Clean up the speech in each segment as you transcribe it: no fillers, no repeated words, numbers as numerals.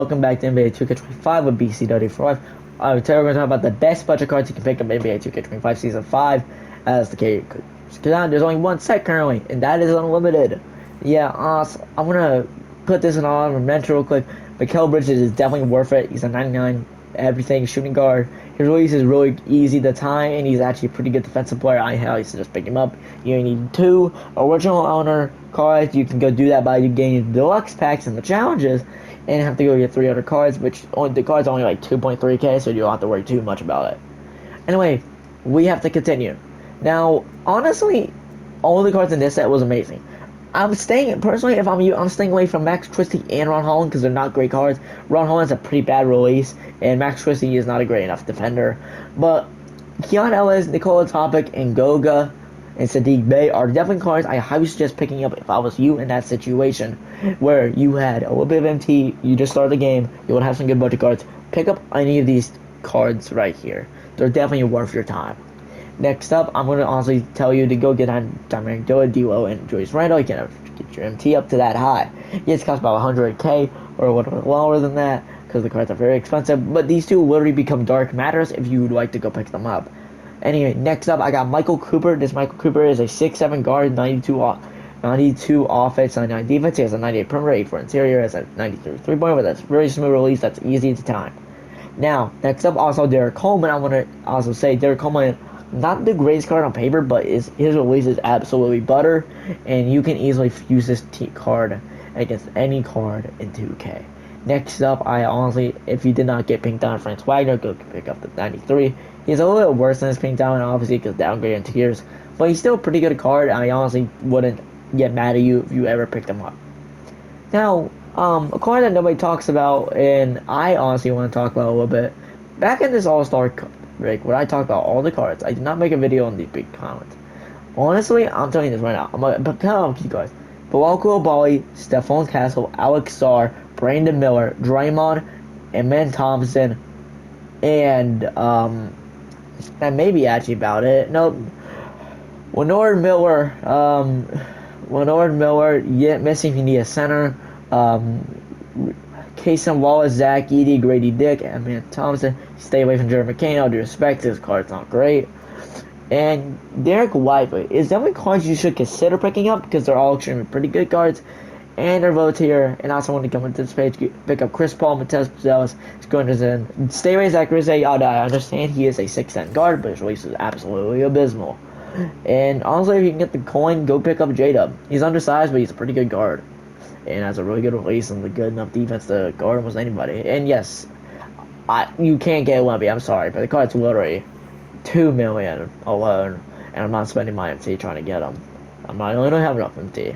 Welcome back to NBA2K25 with BC35. Today we're going to talk about the best budget cards you can pick up in NBA2K25 Season 5 as the case. There's only one set currently, and that is unlimited. Yeah, so I'm going to put this in mention real quick. Mikal Bridges is definitely worth it. He's a 99 everything shooting guard. His release is really easy to time, and he's actually a pretty good defensive player. I highly suggest picking him up. You only need 2 original owner cards. You can go do that by getting deluxe packs and the challenges, and have to go get 3 other cards, which the cards are only like 2.3k, so you don't have to worry too much about it. Anyway, we have to continue. Now, honestly, all the cards in this set was amazing. I'm staying, personally, if I'm you, I'm staying away from Max Christie and Ron Holland because they're not great cards. Ron Holland's a pretty bad release, and Max Christie is not a great enough defender. But Keon Ellis, Nikola Topic, and Goga and Sadiq Bey are definitely cards I highly suggest picking up if I was you in that situation where you had a little bit of MT, you just started the game, you want to have some good budget cards. Pick up any of these cards right here. They're definitely worth your time. Next up, I'm going to honestly tell you to go get on Diamond Duo and Joyce Randall. You can get your MT up to that high. Yes, it costs about 100k or a little bit lower than that because the cards are very expensive. But these two literally become dark matters if you would like to go pick them up. Anyway, next up, I got Michael Cooper. This Michael Cooper is a 6'7 guard, 92 offense, 99 defense. He has a 98 perimeter, 8 for interior, has a 93 3-pointer. That's very smooth release. That's easy to time. Now, next up, also Derek Coleman. I want to also say Derek Coleman, not the greatest card on paper, but his release is absolutely butter, and you can easily use this card against any card in 2K. Next up, I honestly, if you did not get Pink Diamond Franz Wagner, go pick up the 93. He's a little bit worse than his Pink Diamond, obviously, because downgrade in tiers, but he's still a pretty good card. I honestly wouldn't get mad at you if you ever picked him up. Now, a card that nobody talks about, and I honestly want to talk about a little bit. Back in this All-Star break, where I talk about all the cards, I did not make a video on the big comments. Honestly, I'm telling you this right now. I'm going to tell you guys. Bilal Bali, Stephon Castle, Alex Starr, Brandon Miller, Draymond, and Ben Thompson, and that may be actually about it. Nope. Winard Miller, yeah, missing if you need a center. Kason Wallace, Zach Edey, Grady Dick, and Ben Thompson. Stay away from Jeremy McCain. All due respect, his card's not great. And Derek Lively is definitely cards you should consider picking up because they're all extremely pretty good cards. And they're voted here. And also want to come into this page, pick up Chris Paul, Matez Zealous, Squinderson. Stay away Zach Rizzo. I understand he is a 6'10 guard, but his release is absolutely abysmal. And honestly, if you can get the coin, go pick up J-Dub. He's undersized, but he's a pretty good guard. And has a really good release and a good enough defense to guard almost anybody. And yes, you can't get Wemby, I'm sorry, but the card's literally $2 million alone, and I'm not spending my MT trying to get them. I don't have enough MT.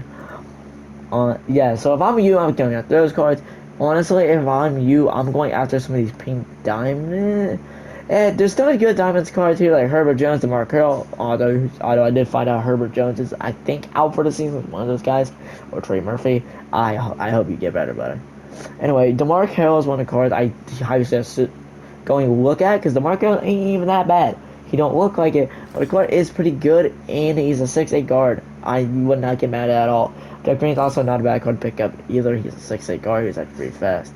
Yeah, so if I'm you, I'm going after those cards. Honestly, if I'm you, I'm going after some of these pink diamond. And there's still good diamonds cards here, like Herbert Jones and Mark Carroll. Although I did find out Herbert Jones is, I think, out for the season. One of those guys, or Trey Murphy. I hope you get better. Anyway, DeMar Carroll is one of the cards I highly suggest going to look at because DeMar Carroll ain't even that bad. He don't look like it, but the card is pretty good, and he's a 6'8 guard. I would not get mad at all. Jeff Green's also not a bad card to pick up either. He's a 6'8 guard. He's actually pretty fast.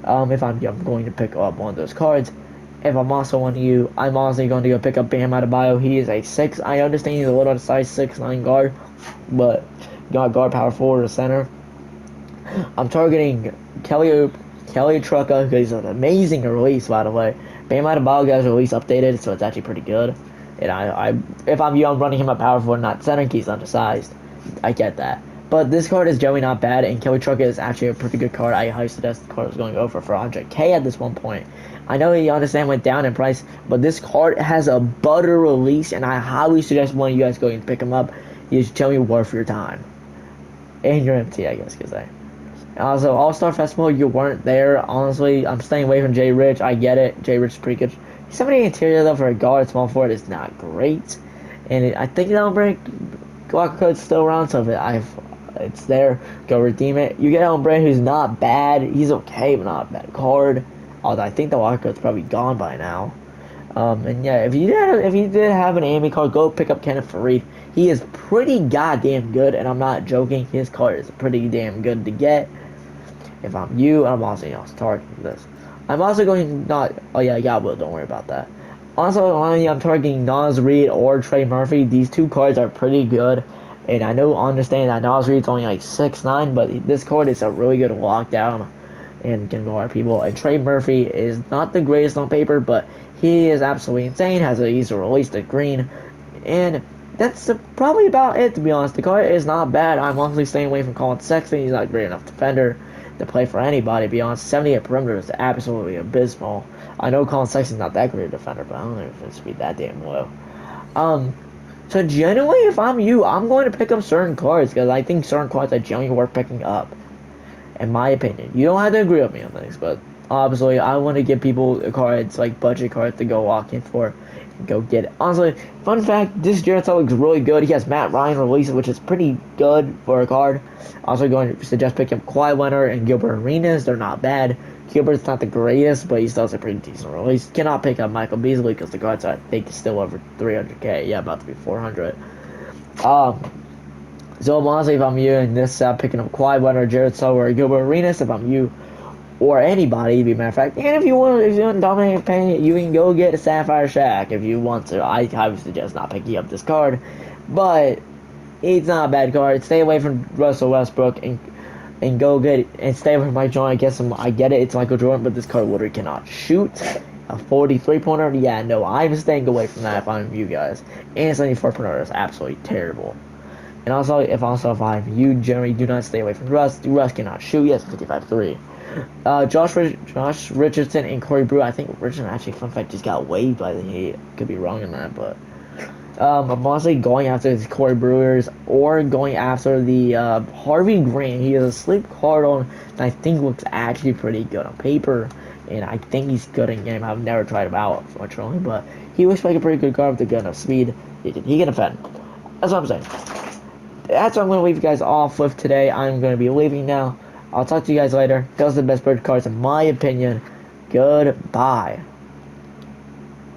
If I'm going to pick up one of those cards. If I'm also one of you, I'm honestly going to go pick up Bam Adebayo. He is a 6. I understand he's a little size 6'9 guard, but got guard power forward or center. I'm targeting Kelly Trucka because he's an amazing release, by the way. Bam Adebayo got his release updated, so it's actually pretty good. And if I'm you, I'm running him at power forward, not center. He's undersized. I get that. But this card is generally not bad, and Kelly Trucka is actually a pretty good card. I highly suggest the card is going over for 100k at this one point. I know you understand went down in price, but this card has a butter release, and I highly suggest one of you guys go and pick him up. You should tell me worth your time. And your MT, I guess, because also, All-Star Festival, you weren't there. Honestly, I'm staying away from Jay Rich. I get it. Jay Rich is pretty good. Somebody interior, though, for a guard, small forward, is not great. And I think that Glock code's still around, so it's there. Go redeem it. You get Ombre, who's not bad. He's okay, but not a bad card. Although I think the locker code's probably gone by now. And yeah, if you did have an Amy card, go pick up Kenneth Fareed. He is pretty goddamn good, and I'm not joking. His card is pretty damn good to get. If I'm you, I'm also targeting this. I'm also going not. Oh yeah, Will. Don't worry about that. Also, I'm targeting Nas Reed or Trey Murphy. These two cards are pretty good, and I know understand that Nas Reed's only like 6'9", but this card is a really good lockdown and can guard people. And Trey Murphy is not the greatest on paper, but he is absolutely insane. Has a easy release to green, and that's probably about it, to be honest. The card is not bad. I'm honestly staying away from Colin Sexton. He's not a great enough defender to play for anybody, to be honest. 78 perimeter is absolutely abysmal. I know Colin Sexton's not that great a defender, but I don't know if it's be that damn low. Um, so generally, if I'm you, I'm going to pick up certain cards because I think certain cards are generally worth picking up, in my opinion. You don't have to agree with me on this, but obviously, I want to give people cards, like budget cards, to go walk in for and go get it. Honestly, fun fact, this Jared looks really good. He has Matt Ryan releases, which is pretty good for a card. Also going to suggest picking up Kawhi Leonard and Gilbert Arenas. They're not bad. Gilbert's not the greatest, but he still has a pretty decent release. Cannot pick up Michael Beasley because the cards I think is still over 300k. Yeah, about to be 400. So honestly, if I'm you in this, picking up Kawhi Leonard, Jared Sower, or Gilbert Arenas, if I'm you, or anybody, to be a matter of fact. And if you want to dominate paint, you can go get a Sapphire Shack if you want to. I would suggest not picking up this card, but it's not a bad card. Stay away from Russell Westbrook and go get it, and stay away from Mike Jordan. I get it, it's Michael Jordan, but this card literally cannot shoot. A 43-pointer? Yeah, no, I'm staying away from that if I'm you guys. And 74-pointer is absolutely terrible. And also, if I'm you, generally do not stay away from Russ. Russ cannot shoot. He has 55-3. Josh Richardson and Corey Brewer. I think Richardson actually, fun fact, just got waived by the Heat. Could be wrong in that, but I'm honestly going after the Corey Brewers or going after the Harvey Grant. He has a sleep card on that I think looks actually pretty good on paper, and I think he's good in game. I've never tried him out, unfortunately, but he looks like a pretty good card with a good enough speed. He can defend. That's what I'm saying. That's what I'm going to leave you guys off with today. I'm going to be leaving now. I'll talk to you guys later. Those are the best bird cards in my opinion. Goodbye.